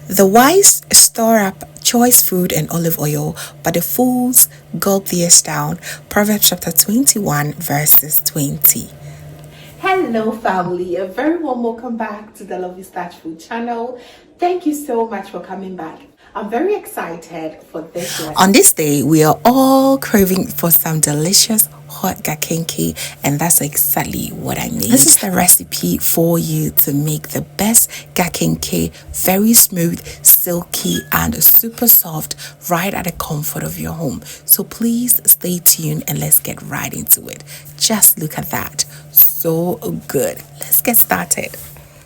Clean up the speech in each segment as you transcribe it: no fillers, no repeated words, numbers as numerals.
The wise store up choice food and olive oil, but the fools gulp theirs down. Proverbs chapter 21, verses 20. Hello, family. A very warm welcome back to the Lovystouch food channel. Thank you so much for coming back. I'm very excited for this recipe. On this day, we are all craving for some delicious hot Kenkey, and that's exactly what I made. This is the recipe for you to make the best Kenkey, very smooth, silky, and super soft right at the comfort of your home. So please stay tuned and let's get right into it. Just look at that. So good. Let's get started.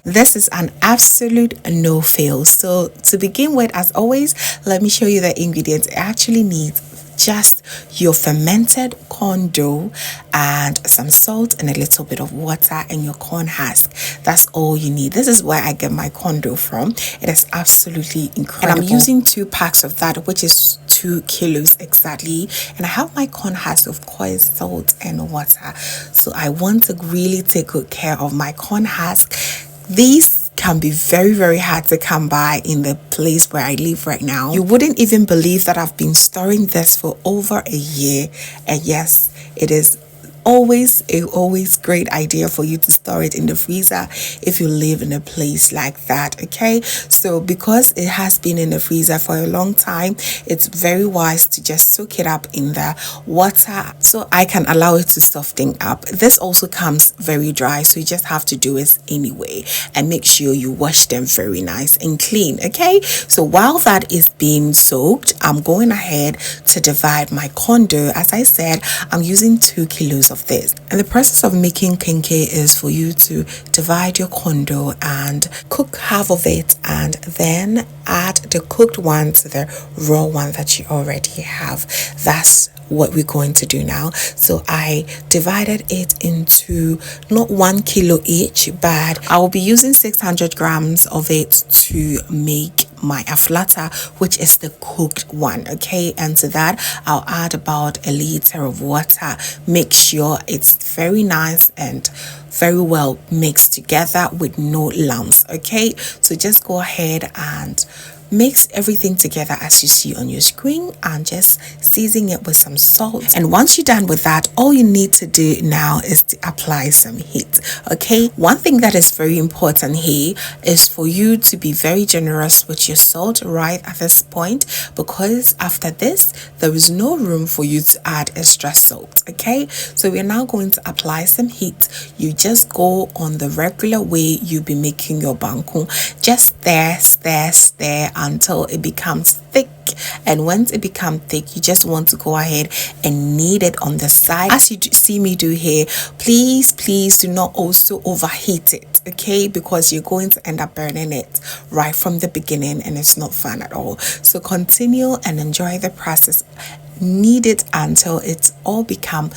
This is an absolute no fail. So to begin with, as always, let me show you the ingredients. It actually needs just your fermented corn dough and some salt and a little bit of water and your corn husk. That's all you need. This is where I get my corn dough from. It is absolutely incredible. And I'm using 2 packs of that, which is 2 kilos exactly. And I have my corn husk, of course, salt and water. So I want to really take good care of my corn husk. These can be very, very hard to come by in the place where I live right now. You wouldn't even believe that I've been storing this for over a year. And yes, it is always great idea for you to store it in the freezer if you live in a place like that. Okay, so because it has been in the freezer for a long time, it's very wise to just soak it up in the water so I can allow it to soften up. This also comes very dry, so you just have to do it anyway and make sure you wash them very nice and clean. Okay, so while that is being soaked, I'm going ahead to divide my corn dough. As I said, I'm using 2 kilos of this, and the process of making Kenkey is for you to divide your corn dough and cook half of it and then add the cooked one to the raw one that you already have. That's what we're going to do now. So I divided it into not 1 kilo each, but I will be using 600 grams of it to make my aflata, which is the cooked one. Okay, and to that I'll add about a liter of water. Make sure it's very nice and very well mixed together with no lumps. Okay, so just go ahead and mix everything together as you see on your screen and just season it with some salt. And once you're done with that, all you need to do now is to apply some heat. Okay, one thing that is very important here is for you to be very generous with your salt right at this point, because after this there is no room for you to add extra salt. Okay, so we're now going to apply some heat. You just go on the regular way you be making your banku. Just stir until it becomes thick, and once it becomes thick, you just want to go ahead and knead it on the side as you see me do here. Please do not also overheat it, okay, because you're going to end up burning it right from the beginning and it's not fun at all. So continue and enjoy the process. Knead it until it's all become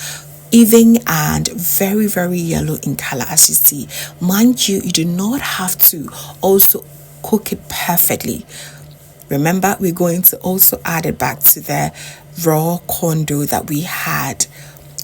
even and very yellow in color, as you see. Mind you, you do not have to also cook it perfectly. Remember, we're going to also add it back to the raw corn dough that we had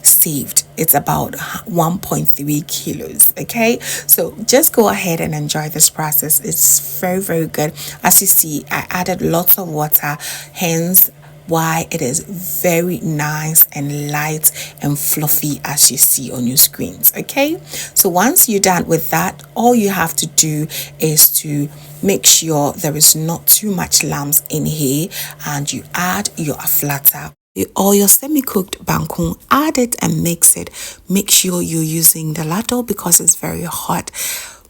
saved. It's about 1.3 kilos. Okay, so just go ahead and enjoy this process. It's very good. As you see, I added lots of water, hence why it is very nice and light and fluffy as you see on your screens. Okay, so once you're done with that, all you have to do is to make sure there is not too much lumps in here, and you add your aflata or your semi-cooked banku. Add it and mix it. Make sure you're using the ladle because it's very hot.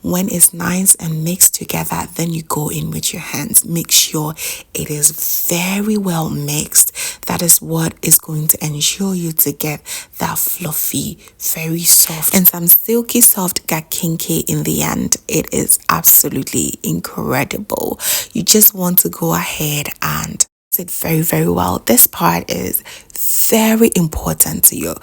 When it's nice and mixed together, then you go in with your hands. Make sure it is very well mixed. That is what is going to ensure you to get that fluffy, very soft and some silky soft Kenkey in the end. It is absolutely incredible. You just want to go ahead and it very well. This part is very important to your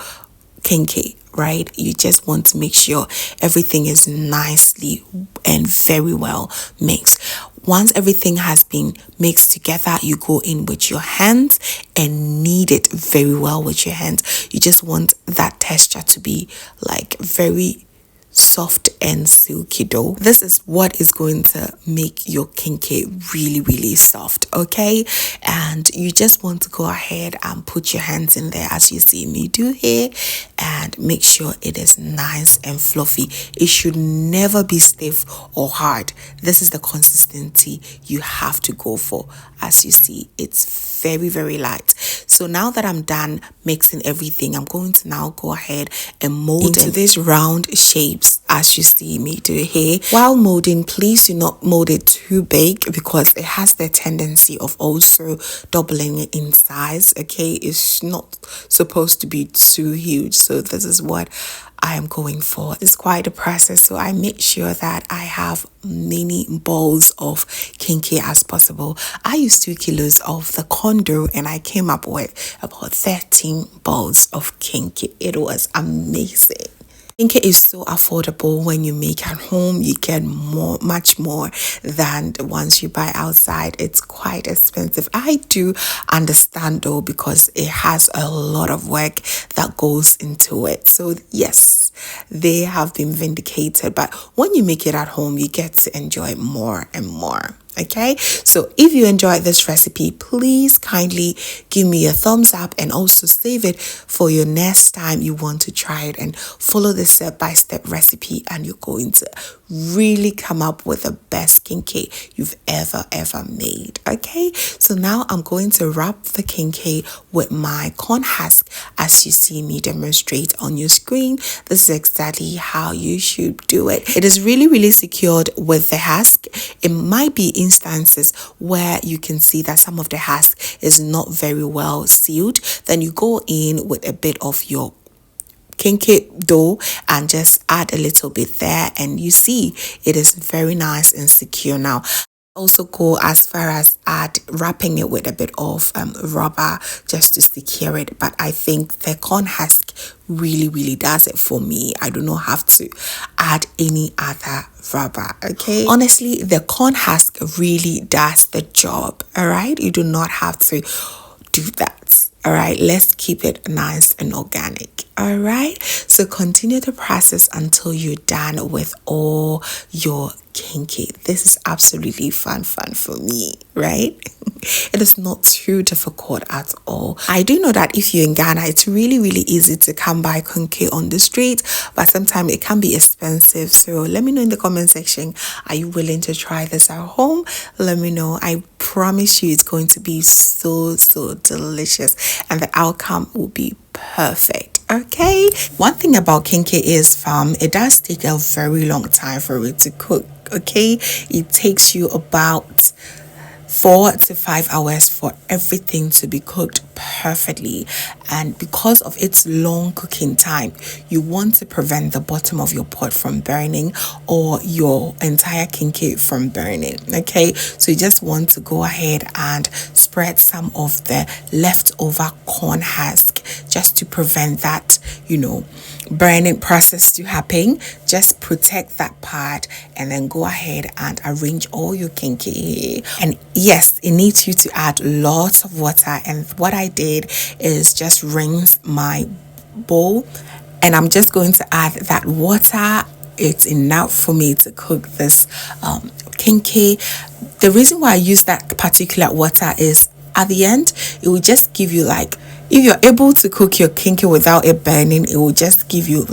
Kenkey, right? You just want to make sure everything is nicely and very well mixed. Once everything has been mixed together, you go in with your hands and knead it very well with your hands. You just want that texture to be like very soft and silky dough. This is what is going to make your kenkey really, really soft, okay? And you just want to go ahead and put your hands in there as you see me do here, and make sure it is nice and fluffy. It should never be stiff or hard. This is the consistency you have to go for. As you see, it's very, very light. So now that I'm done mixing everything, I'm going to now go ahead and mold into these round shapes as you see me do here. While molding, please do not mold it too big because it has the tendency of also doubling in size, okay? It's not supposed to be too huge. So this is what I am going for. It's quite a process, so I make sure that I have many balls of kenkey as possible. I used 2 kilos of the corn dough and I came up with about 13 balls of kenkey. It was amazing. Kenkey is so affordable when you make at home. You get much more than the ones you buy outside. It's quite expensive. I do understand though, because it has a lot of work that goes into it. So yes, they have been vindicated, but when you make it at home, you get to enjoy more and more. Okay, so if you enjoyed this recipe, please kindly give me a thumbs up and also save it for your next time you want to try it, and follow the step-by-step recipe, and you're going to really come up with the best kenkey you've ever made. Okay, so now I'm going to wrap the kenkey with my corn husk as you see me demonstrate on your screen. This is exactly how you should do it. It is really secured with the husk. It might be instances where you can see that some of the husk is not very well sealed. Then you go in with a bit of your kenkey dough and just add a little bit there, and you see it is very nice and secure. Now also go as far as wrapping it with a bit of rubber just to secure it, but I think the corn husk really does it for me. I do not have to add any other rubber. Okay, honestly, the corn husk really does the job. All right, you do not have to do that. All right, let's keep it nice and organic. All right, so continue the process until you're done with all your kenkey. This is absolutely fun for me, right? It is not too difficult at all. I do know that if you're in Ghana, it's really easy to come by kenkey on the street, but sometimes it can be expensive. So let me know in the comment section, are you willing to try this at home? Let me know. I promise you it's going to be so delicious, and the outcome will be perfect. Okay, one thing about kenkey is it does take a very long time for it to cook. Okay, it takes you about 4 to 5 hours for everything to be cooked perfectly, and because of its long cooking time, you want to prevent the bottom of your pot from burning or your entire kenkey from burning. Okay, so you just want to go ahead and spread some of the leftover corn husk just to prevent that, burning process to happen. Just protect that part and then go ahead and arrange all your kenkey. And yes, it needs you to add lots of water, and what I did is just rinse my bowl, and I'm just going to add that water. It's enough for me to cook this kenkey. The reason why I use that particular water is at the end, it will just give you if you're able to cook your kenkey without it burning, it will just give you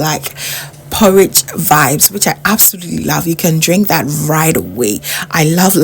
porridge vibes, which I absolutely love. You can drink that right away. I love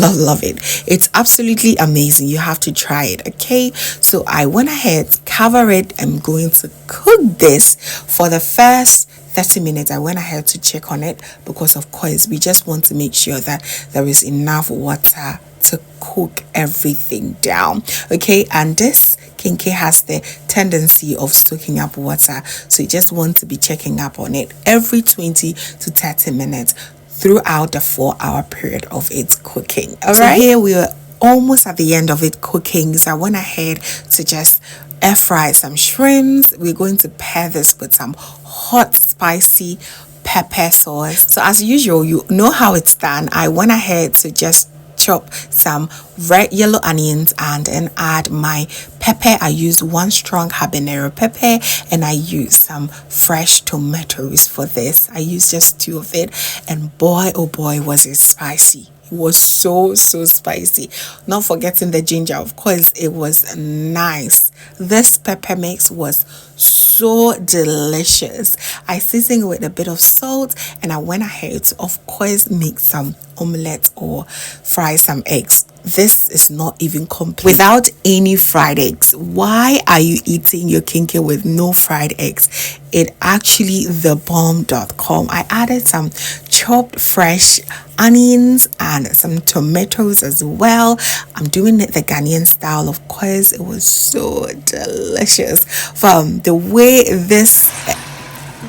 it. It's absolutely amazing. You have to try it. Okay, so I went ahead, cover it. I'm going to cook this for the first 30 minutes. I went ahead to check on it because of course we just want to make sure that there is enough water to cook everything down. Okay, and this kenkey has the tendency of soaking up water, so you just want to be checking up on it every 20 to 30 minutes throughout the 4-hour period of its cooking. All right, so here we are almost at the end of it cooking, so I went ahead to just air fry some shrimps. We're going to pair this with some hot spicy pepper sauce. So as usual, you know how it's done. I went ahead to just chop some red yellow onions and then add my pepper. I used one strong habanero pepper and I used some fresh tomatoes for this. I used just 2 of it, and boy oh boy was it spicy. It was so spicy. Not forgetting the ginger, of course. It was nice. This pepper mix was so delicious. I seasoned it with a bit of salt, and I went ahead to, of course, make some omelette or fry some eggs. This is not even complete without any fried eggs. Why are you eating your kenkey with no fried eggs? It actually the bomb.com. I added some chopped fresh onions and some tomatoes as well. I'm doing it the Ghanaian style, of course. It was so delicious. From the way this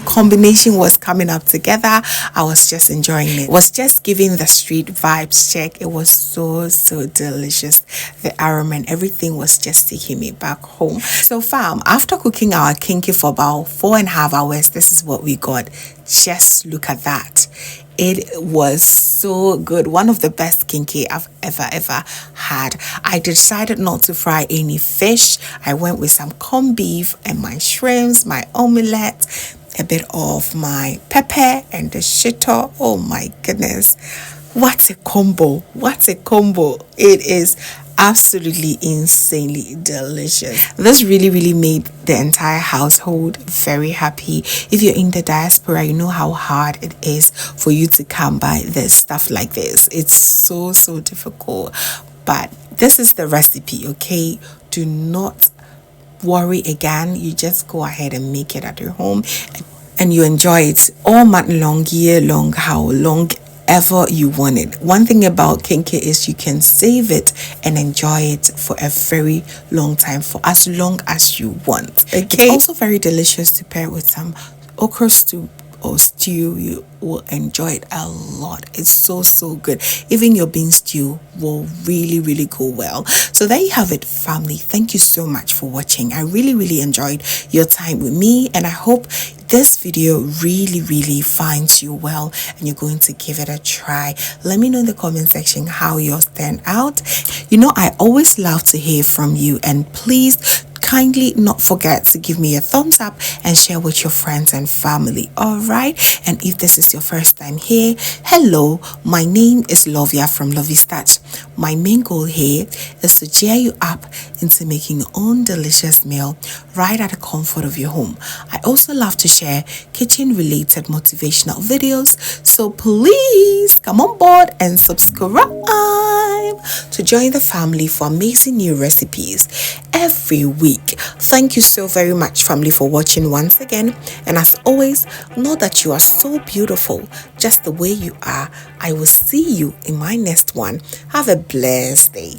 combination was coming up together, I was just enjoying it. It was just giving the street vibes check. It was so delicious. The aroma and everything was just taking me back home. So fam, after cooking our kenkey for about 4.5 hours, this is what we got. Just look at that. It was so good. One of the best kenkey I've ever had. I decided not to fry any fish. I went with some corned beef and my shrimps, my omelette, a bit of my pepper and the shito. Oh my goodness. What a combo. What a combo. It is absolutely insanely delicious. This really made the entire household very happy. If you're in the diaspora, you know how hard it is for you to come by this stuff like this. It's so difficult, but this is the recipe, okay? Do not worry again. You just go ahead and make it at your home and you enjoy it all month long, year long, how long ever you want it. One thing about kenkey is you can save it and enjoy it for a very long time, for as long as you want. Okay, it's also very delicious to pair with some okra soup or stew. You will enjoy it a lot. It's so good. Even your bean stew will really go well. So there you have it, family. Thank you so much for watching. I really enjoyed your time with me, and I hope this video really finds you well and you're going to give it a try. Let me know in the comment section how yours turned out. You know, I always love to hear from you, and please kindly not forget to give me a thumbs up and share with your friends and family. All right, and if this is your first time here, hello, my name is Lovia from Lovystouch. My main goal here is to cheer you up into making your own delicious meal right at the comfort of your home. I also love to share kitchen related motivational videos, so please come on board and subscribe to join the family for amazing new recipes every week. Thank you so very much, family, for watching once again, and as always, know that you are so beautiful just the way you are. I will see you in my next one. Have a blessed day.